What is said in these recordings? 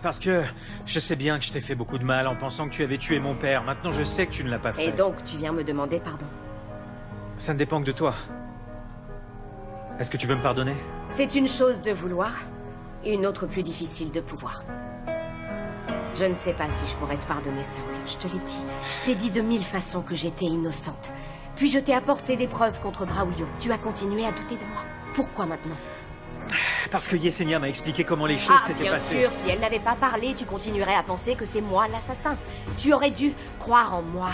Parce que je sais bien que je t'ai fait beaucoup de mal en pensant que tu avais tué mon père. Maintenant, je sais que tu ne l'as pas fait. Et donc, tu viens me demander pardon? Ça ne dépend que de toi. Est-ce que tu veux me pardonner? C'est une chose de vouloir, une autre plus difficile de pouvoir. Je ne sais pas si je pourrais te pardonner, Saul. Je te l'ai dit. Je t'ai dit de 1000 façons que j'étais innocente. Puis je t'ai apporté des preuves contre Braulio. Tu as continué à douter de moi. Pourquoi maintenant? Parce que Yesenia m'a expliqué comment les choses s'étaient passées. Bien sûr, si elle n'avait pas parlé, tu continuerais à penser que c'est moi l'assassin. Tu aurais dû croire en moi,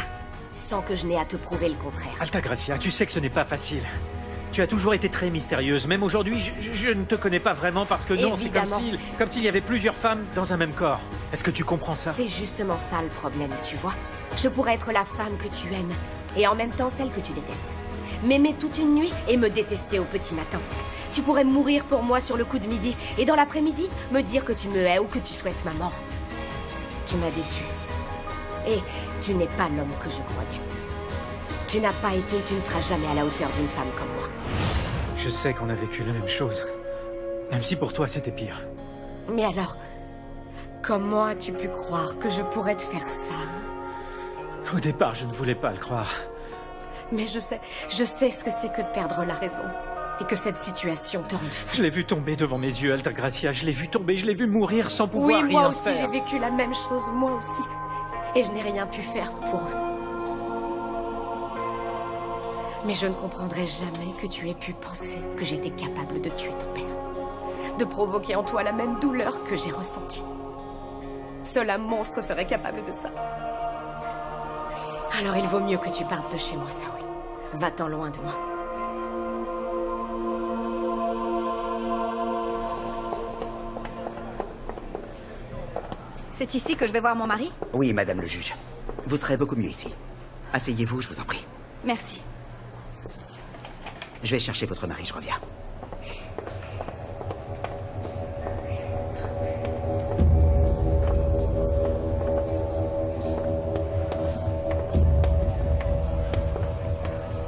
sans que je n'aie à te prouver le contraire. Altagracia, tu sais que ce n'est pas facile. Tu as toujours été très mystérieuse. Même aujourd'hui, je ne te connais pas vraiment parce que non, c'est comme s'il y avait plusieurs femmes dans un même corps. Est-ce que tu comprends ça? C'est justement ça le problème, tu vois. Je pourrais être la femme que tu aimes, et en même temps celle que tu détestes. M'aimer toute une nuit et me détester au petit matin. Tu pourrais mourir pour moi sur le coup de midi, et dans l'après-midi, me dire que tu me hais ou que tu souhaites ma mort. Tu m'as déçu. Et tu n'es pas l'homme que je croyais. Tu n'as pas été et tu ne seras jamais à la hauteur d'une femme comme moi. Je sais qu'on a vécu la même chose. Même si pour toi, c'était pire. Mais alors, comment as-tu pu croire que je pourrais te faire ça? Au départ, je ne voulais pas le croire. Mais je sais ce que c'est que de perdre la raison. Et que cette situation te rende fou. Je l'ai vu tomber devant mes yeux, Altagracia. Je l'ai vu tomber, je l'ai vu mourir sans pouvoir rien faire. Oui, moi aussi, j'ai vécu la même chose, moi aussi. Et je n'ai rien pu faire pour eux. Mais je ne comprendrai jamais que tu aies pu penser que j'étais capable de tuer ton père. De provoquer en toi la même douleur que j'ai ressentie. Seul un monstre serait capable de ça. Alors il vaut mieux que tu partes de chez moi, Saul. Va-t'en loin de moi. C'est ici que je vais voir mon mari? Oui, madame le juge. Vous serez beaucoup mieux ici. Asseyez-vous, je vous en prie. Merci. Je vais chercher votre mari, je reviens.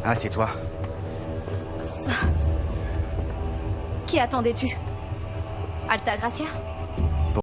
Ah, c'est toi. Qui attendais-tu? Altagracia?